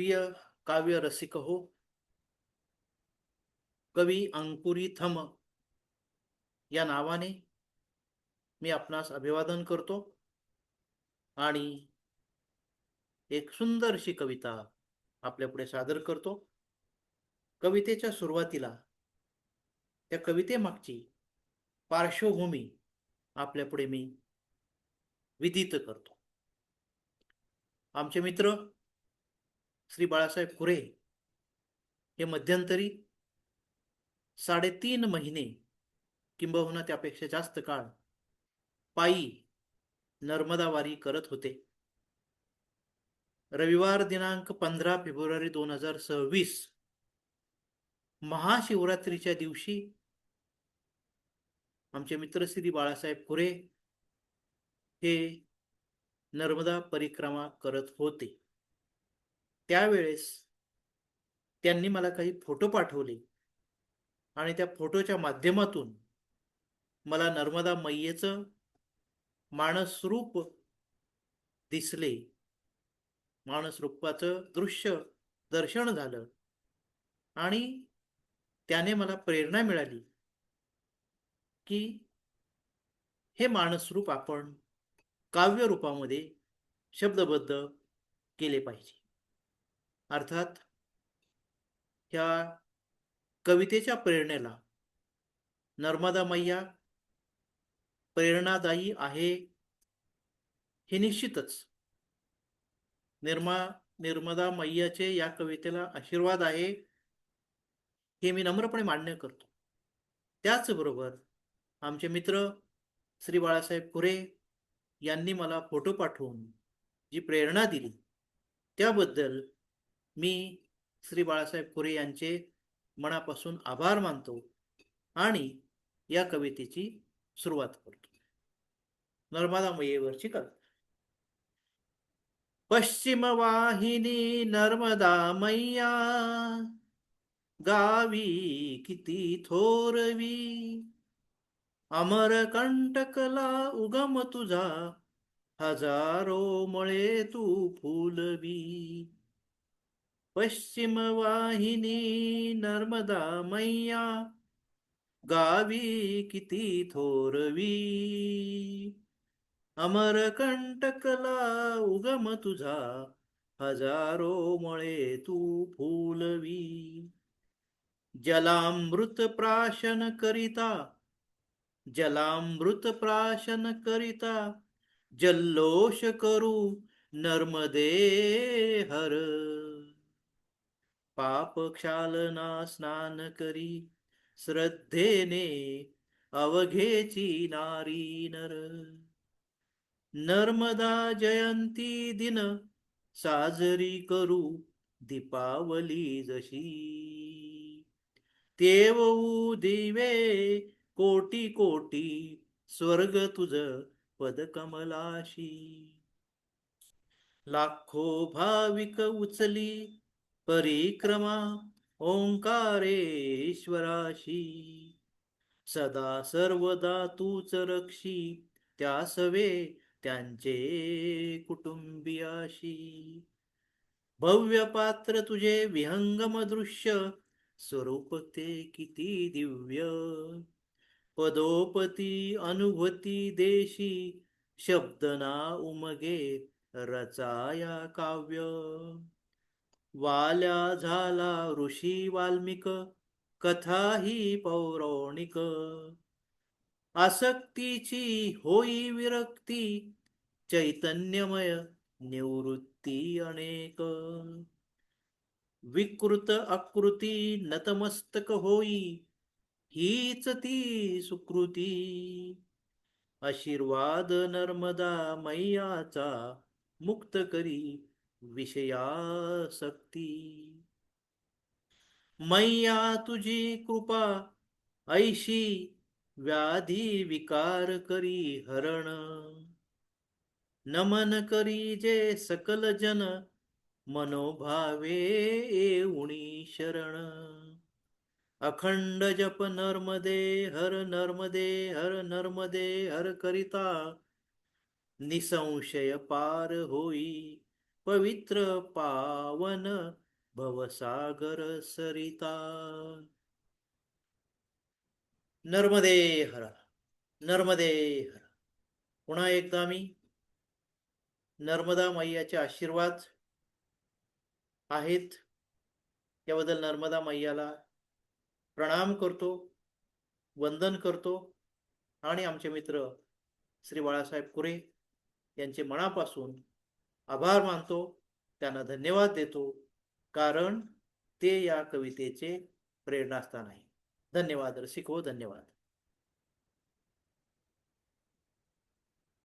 प्रिय काव्य रसिक हो, कवी अंकुरी थम या नावाने मी आपणास अभिवादन करतो आणि एक सुंदरशी कविता आपल्यापुढे सादर करतो. कवितेच्या सुरुवातीला त्या कवितेमागची पार्श्वभूमी आपल्यापुढे मी विदित करतो. आमचे मित्र श्री बाळासाहेब कुरे हे मध्यंतरी 3.5 महिने किंबहुना त्यापेक्षा जास्त काळ पायी नर्मदा वारी करत होते. रविवार दिनांक 15 फेब्रुवारी 2026 महाशिवरात्रीच्या दिवशी आमचे मित्र श्री बाळासाहेब कुरे हे नर्मदा परिक्रमा करत होते. त्यावेळेस त्यांनी मला काही फोटो पाठवले आणि त्या फोटोच्या माध्यमातून मला नर्मदा मैयेचं मानसरूप दिसले. मानसरूपाचं दृश्य दर्शन झालं आणि त्याने मला प्रेरणा मिळाली की हे मानसरूप आपण काव्य रूपामध्ये शब्दबद्ध केले पाहिजे. अर्थात ह्या कवितेच्या प्रेरणेला नर्मदा मैया प्रेरणादायी आहे हे निश्चितच. नर्मदा मैयाचे या कवितेला आशीर्वाद आहे हे मी नम्रपणे मान्य करतो. त्याचबरोबर आमचे मित्र श्री बाळासाहेब कुरे यांनी मला फोटो पाठवून जी प्रेरणा दिली त्याबद्दल मी श्री बाळासाहेब कुरे यांचे मनापासून आभार मानतो आणि या कवितेची सुरुवात करतो. नर्मदा मैयेवरची कविता. पश्चिम वाहिनी नर्मदा मैया गावी किती थोरवी, अमरकंटकला उगम तुझा, हजारो मळे तू फुलवी. पश्चिम वाहिनी नर्मदा मैया गावी किती थोरवी, अमरकंटकला उगम तुझा, हजारो मळे तू फुलवी. जलामृत प्राशन करिता, जलामृत प्राशन करिता, जल्लोष करू नर्मदे हर. पाप क्षालना स्नान करी श्रद्धेने अवघेची नारी नर. नर्मदा जयंती दिन साजरी करू दीपावली जशी, तेवू दिवे कोटी कोटी, स्वर्ग तुझ पदकमलाशी. लाखो भाविक उचली परिक्रमा ओंकारेश्वराशी, सदा सर्वदा तूच रक्षी त्यासवे त्यांचे कुटुंबियाशी. भव्य पात्र तुझे विहंगम दृश्य, स्वरूप ते किती दिव्य. पदोपती अनुभूती देशी, शब्द ना उमगे रचाया काव्य. वाल्या झाला ऋषी वाल्मिक, कथा ही पौराणिक. आसक्तीची होई विरक्ती, चैतन्यमय निवृत्ती अनेक. विकृत आकृती नतमस्तक होई, हीच ती सुकृती. आशीर्वाद नर्मदा मैयाचा, मुक्त करी विषयासक्ती. मैया तुझी कृपा ऐशी, व्याधी विकार करी हरण. नमन करी जे सकल जन, मनोभावे येऊनी शरण. अखंड जप नर्मदे हर नर्मदे हर नर्मदे हर करिता, निसंशय पार होई पवित्र पावन भवसागर सरिता. नर्मदे हर, नर्मदे हर. पुन्हा एकदा मी नर्मदा मैयाचे आशीर्वाद आहेत त्याबद्दल नर्मदा मैयाला प्रणाम करतो, वंदन करतो आणि आमचे मित्र श्री बाळासाहेब कुरे यांचे मनापासून आभार मानतो, त्यांना धन्यवाद देतो, कारण ते या कवितेचे प्रेरणास्थान आहे. धन्यवाद रसिको, धन्यवाद.